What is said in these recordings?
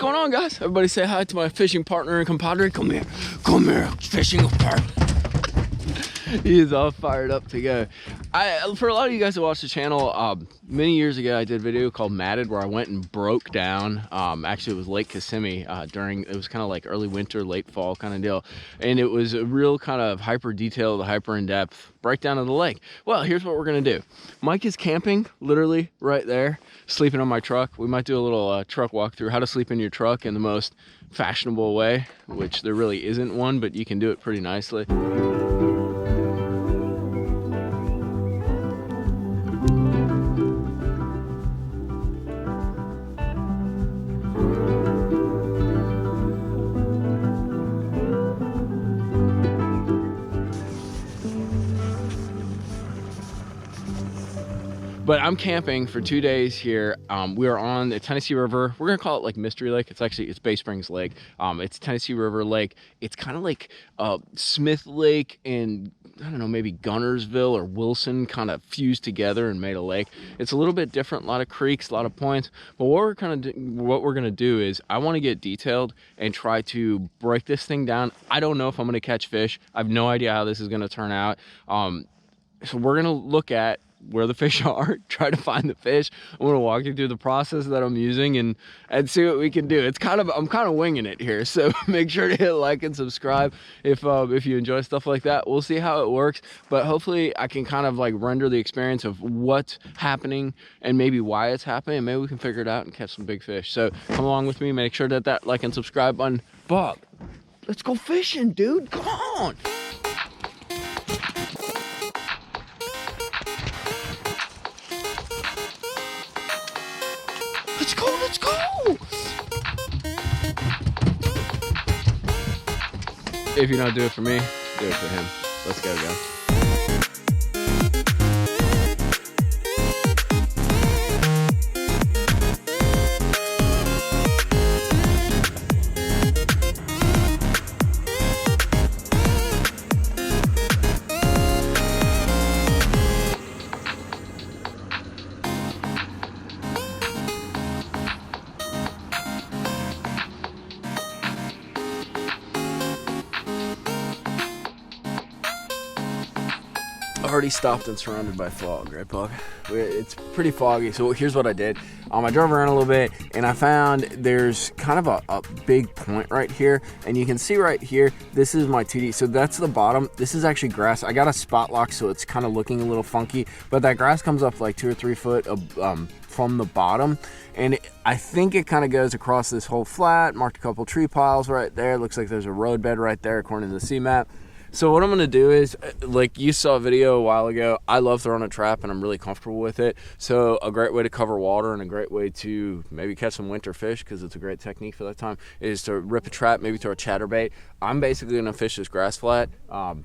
going on, guys? Everybody say hi to my fishing partner and compadre. Come here, fishing partner. He is all fired up to go. For a lot of you guys that watch the channel, many years ago I did a video called Matted where I went and broke down, actually it was Lake Kissimmee, it was kind of like early winter, late fall kind of deal. And it was a real kind of hyper detailed, hyper in-depth breakdown of the lake. Well, here's what we're gonna do. Mike is camping literally right there, sleeping on my truck. We might do a little truck walkthrough, how to sleep in your truck in the most fashionable way, which there really isn't one, but you can do it pretty nicely. But I'm camping for 2 days here. We are on the Tennessee River. We're gonna call it like Mystery Lake. It's Bay Springs Lake. It's Tennessee River Lake. It's kind of like Smith Lake and I don't know, maybe Gunnersville or Wilson kind of fused together and made a lake. It's a little bit different, a lot of creeks, a lot of points. But what we're gonna do is I want to get detailed and try to break this thing down. I don't know if I'm gonna catch fish. I have no idea how this is gonna turn out. So we're gonna look at where the fish are, try to find the fish. I'm gonna walk you through the process that I'm using and see what we can do. I'm kind of winging it here, so make sure to hit like and subscribe if you enjoy stuff like that. We'll see how it works, but hopefully I can kind of like render the experience of what's happening and maybe why it's happening, and maybe we can figure it out and catch some big fish. So come along with me, make sure that like and subscribe button. Bob, let's go fishing, dude, come on. Let's go! If you don't do it for me, do it for him. Let's go, guys. Already stopped and surrounded by fog, right, Pug? It's pretty foggy, so here's what I did. I drove around a little bit and I found there's kind of a big point right here, and you can see right here, this is my 2D, so that's the bottom. This is actually grass. I got a spot lock, so it's kind of looking a little funky, but that grass comes up like 2 or 3 foot from the bottom, and I think it kind of goes across this whole flat. Marked a couple tree piles right there. Looks like there's a road bed right there according to the C-map. So what I'm gonna do is, like you saw a video a while ago, I love throwing a trap and I'm really comfortable with it. So a great way to cover water and a great way to maybe catch some winter fish, because it's a great technique for that time, is to rip a trap, maybe throw a chatterbait. I'm basically gonna fish this grass flat,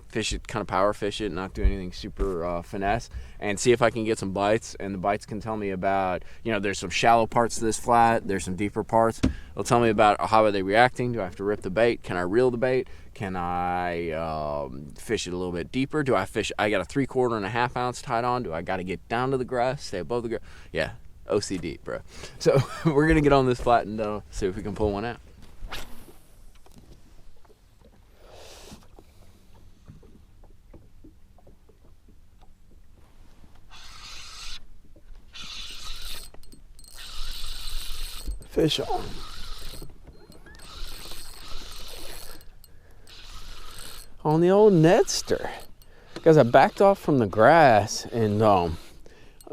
fish it, kind of power fish it, not do anything super finesse, and see if I can get some bites. And the bites can tell me about, there's some shallow parts to this flat, there's some deeper parts. It'll tell me about how are they reacting. Do I have to rip the bait? Can I reel the bait? Can I fish it a little bit deeper? Do I fish? I got a 3/4 and a 1/2 ounce tied on. Do I got to get down to the grass, stay above the grass? Yeah, OCD, bro. So we're gonna get on this flat and see if we can pull one out. Fish on. On the old Nedster. Guys, I backed off from the grass and I'm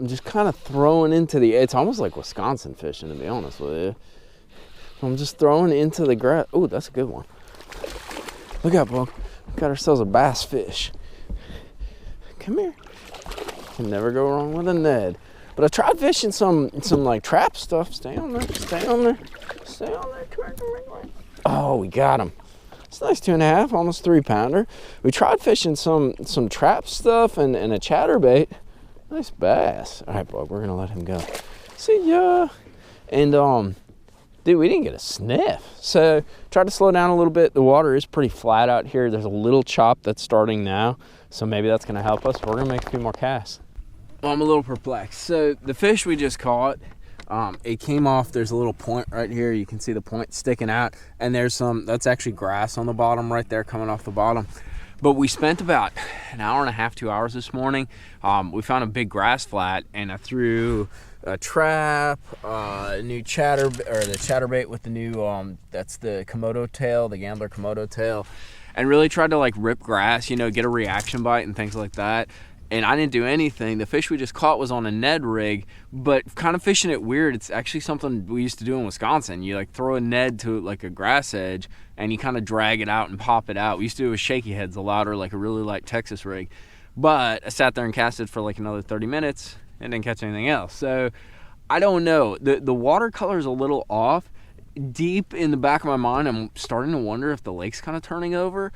just kind of throwing into it's almost like Wisconsin fishing, to be honest with you. I'm just throwing into the grass. Oh, that's a good one. Look out, Bug. Got ourselves a bass fish. Come here. Can never go wrong with a Ned. But I tried fishing some like trap stuff. Stay on there, stay on there, stay on there. Come here, come here, come here. Oh, we got him. It's a nice 2.5, almost 3-pounder. We tried fishing some trap stuff and a chatterbait. Nice bass. All right, Bug, we're gonna let him go. See ya. And dude, we didn't get a sniff. So tried to slow down a little bit. The water is pretty flat out here. There's a little chop that's starting now, so maybe that's gonna help us. We're gonna make a few more casts. Well, I'm a little perplexed. So the fish we just caught, It came off, there's a little point right here. You can see the point sticking out, and there's that's actually grass on the bottom right there coming off the bottom. But we spent about an hour and a half, 2 hours this morning. We found a big grass flat, and I threw a trap, new the chatterbait with the new, that's the Komodo tail, the Gambler Komodo tail, and really tried to like rip grass, you know, get a reaction bite and things like that. And I didn't do anything. The fish we just caught was on a Ned rig, but kind of fishing it weird. It's actually something we used to do in Wisconsin. You like throw a Ned to like a grass edge and you kind of drag it out and pop it out. We used to do it with shaky heads a lot, or like a really light Texas rig. But I sat there and casted for like another 30 minutes and didn't catch anything else. So I don't know. The watercolor is a little off. Deep in the back of my mind, I'm starting to wonder if the lake's kind of turning over.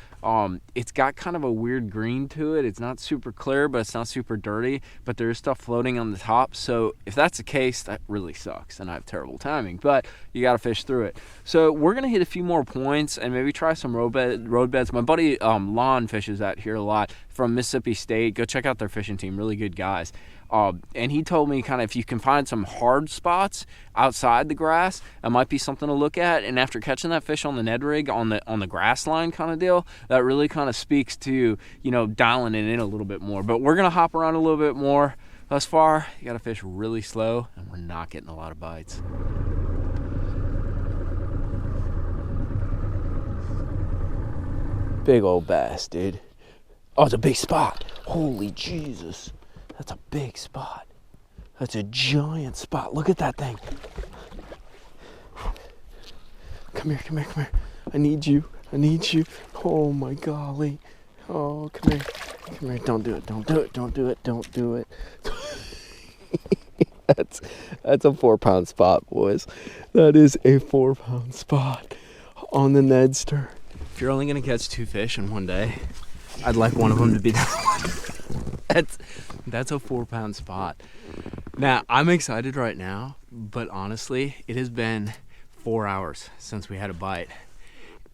It's got kind of a weird green to it. It's not super clear, but it's not super dirty, but there's stuff floating on the top. So if that's the case, that really sucks and I have terrible timing, but you got to fish through it. So we're going to hit a few more points and maybe try some road beds. My buddy Lon fishes out here a lot from Mississippi State. Go check out their fishing team, really good guys. And he told me kind of if you can find some hard spots outside the grass, it might be something to look at. And after catching that fish on the Ned rig on the grass line kind of deal, that really kind of speaks to, you know, dialing it in a little bit more. But we're gonna hop around a little bit more. Thus far, you gotta fish really slow, and we're not getting a lot of bites. Big old bass, dude. Oh, it's a big spot. Holy Jesus. That's a big spot. That's a giant spot. Look at that thing. Come here, come here, come here. I need you. I need you. Oh my golly. Oh, come here. Come here. Don't do it. Don't do it. Don't do it. Don't do it. That's a 4-pound spot, boys. That is a 4-pound spot on the Nedster. If you're only gonna catch 2 fish in one day, I'd like one of them to be that one. That's a 4-pound spot. Now, I'm excited right now, but honestly, it has been 4 hours since we had a bite.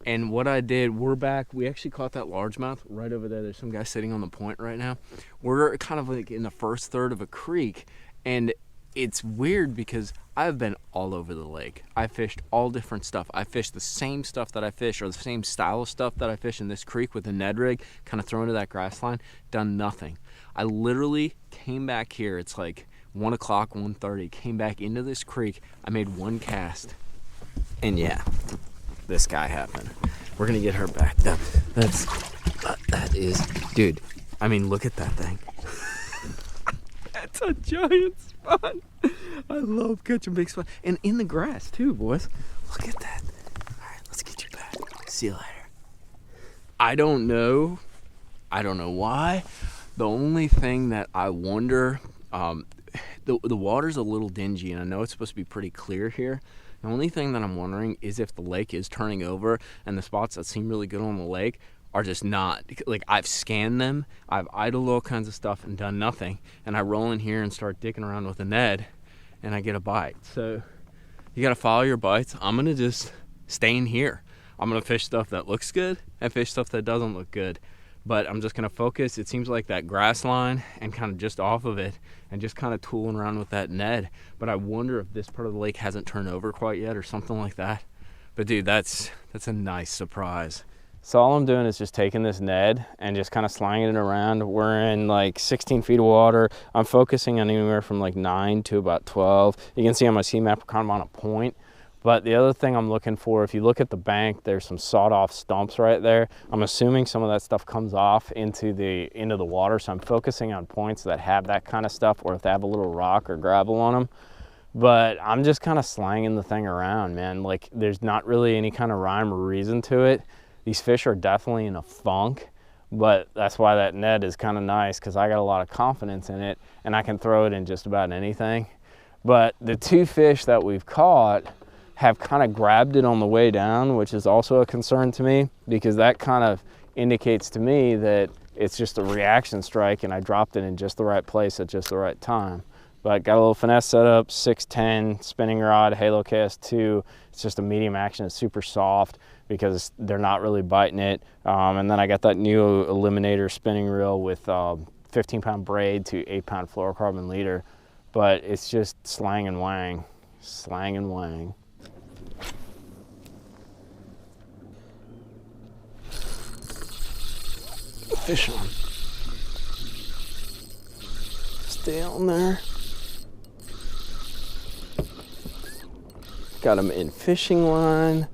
And what I did, we're back. We actually caught that largemouth right over there. There's some guy sitting on the point right now. We're kind of like in the first third of a creek, and it's weird because I've been all over the lake. I fished all different stuff. I fished the same stuff that I fish, or the same style of stuff that I fish in this creek with a Ned rig, kind of thrown to that grass line, done nothing. I literally came back here. It's like 1 o'clock, 1:30, came back into this creek. I made one cast, and yeah, this guy happened. We're gonna get her back. That is, dude, I mean, look at that thing. That's a giant spot. I love catching big spots. And in the grass too, boys. Look at that. All right, let's get you back. See you later. I don't know why. The only thing that I wonder, the water's a little dingy, and I know it's supposed to be pretty clear here. The only thing that I'm wondering is if the lake is turning over and the spots that seem really good on the lake are just not. Like, I've scanned them, I've idled all kinds of stuff and done nothing, and I roll in here and start dicking around with a Ned and I get a bite. So you gotta follow your bites. I'm gonna just stay in here. I'm gonna fish stuff that looks good and fish stuff that doesn't look good, but I'm just gonna focus. It seems like that grass line and kind of just off of it and just kind of tooling around with that Ned. But I wonder if this part of the lake hasn't turned over quite yet or something like that. But dude, that's a nice surprise. So all I'm doing is just taking this Ned and just kind of slanging it around. We're in like 16 feet of water. I'm focusing on anywhere from like 9 to about 12. You can see on my C-map, we're kind of on a point. But the other thing I'm looking for, if you look at the bank, there's some sawed-off stumps right there. I'm assuming some of that stuff comes off into the water. So I'm focusing on points that have that kind of stuff, or if they have a little rock or gravel on them. But I'm just kind of slanging the thing around, man. Like, there's not really any kind of rhyme or reason to it. These fish are definitely in a funk, but that's why that Ned is kind of nice, because I got a lot of confidence in it and I can throw it in just about anything. But the 2 fish that we've caught have kind of grabbed it on the way down, which is also a concern to me, because that kind of indicates to me that it's just a reaction strike and I dropped it in just the right place at just the right time. But got a little finesse setup, 610 spinning rod, Halo KS2. It's just a medium action. It's super soft because they're not really biting it. And then I got that new Eliminator spinning reel with 15-pound braid to 8-pound fluorocarbon leader. But it's just slang and wang. Slang and wang. Fish on. Stay on there. Got him in fishing line.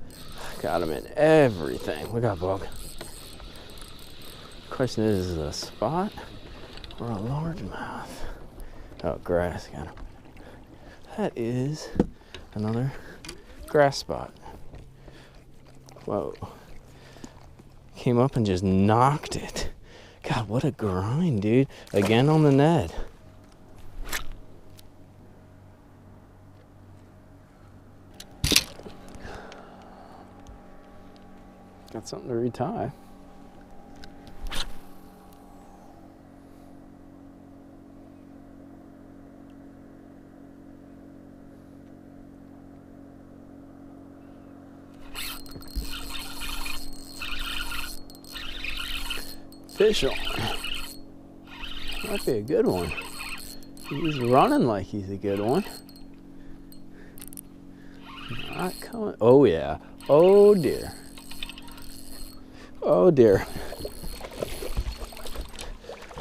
Got him in everything. Look at that bug. Question is it a spot or a largemouth? Oh, grass. Got him. That is another grass spot. Whoa. Came up and just knocked it. God, what a grind, dude. Again on the net. Got something to retie. Fish on. Might be a good one. He's running like he's a good one. Not coming. Oh yeah. Oh dear. Oh dear.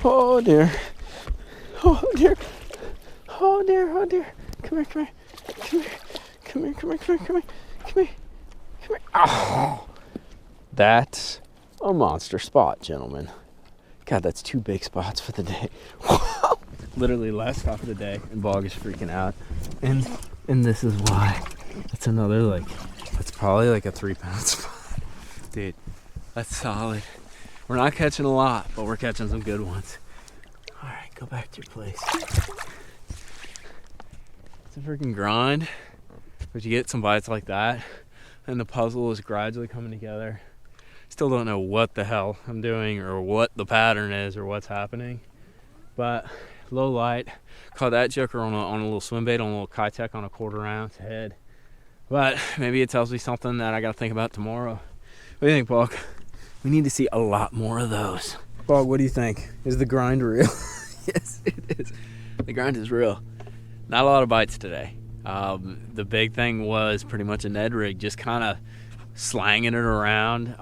Oh dear. Oh dear. Oh dear. Oh dear. Come here. Come here. Come here. Come here. Come here. Come here. Come here. Come here. Come here. Oh, that's a monster spot, gentlemen. God, that's 2 big spots for the day. Literally last stop of the day, and Bog is freaking out. And this is why. That's another, like, that's probably like a 3-pound spot. Dude, that's solid. We're not catching a lot, but we're catching some good ones. All right, go back to your place. It's a freaking grind, but you get some bites like that, and the puzzle is gradually coming together. Still don't know what the hell I'm doing or what the pattern is or what's happening, but low light. Caught that joker on a little swim bait on a little Kitech on a 1/4 ounce head, but maybe it tells me something that I got to think about tomorrow. What do you think, Bog? We need to see a lot more of those. Bog, what do you think? Is the grind real? Yes, it is. The grind is real. Not a lot of bites today. The big thing was pretty much a Ned rig, just kind of slanging it around,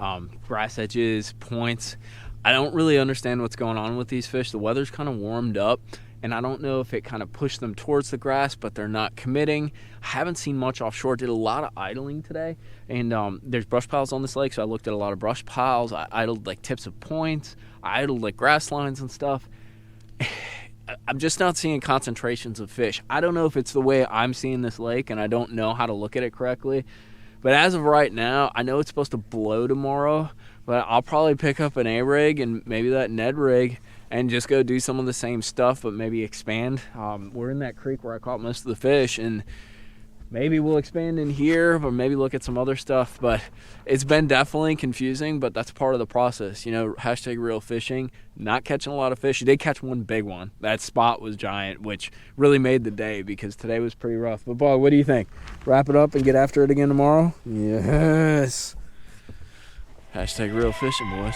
grass edges, points. I don't really understand what's going on with these fish. The weather's kind of warmed up, and I don't know if it kind of pushed them towards the grass, but they're not committing. I haven't seen much offshore. Did a lot of idling today, and there's brush piles on this lake, so I looked at a lot of brush piles. I idled like tips of points. I idled like grass lines and stuff. I'm just not seeing concentrations of fish. I don't know if it's the way I'm seeing this lake, and I don't know how to look at it correctly. But as of right now, I know it's supposed to blow tomorrow, but I'll probably pick up an A-rig and maybe that Ned rig and just go do some of the same stuff, but maybe expand. We're in that creek where I caught most of the fish, and maybe we'll expand in here, or maybe look at some other stuff. But it's been definitely confusing, but that's part of the process. You know, hashtag real fishing, not catching a lot of fish. You did catch one big one. That spot was giant, which really made the day because today was pretty rough. But, Bog, what do you think? Wrap it up and get after it again tomorrow? Yes. Hashtag real fishing, boys.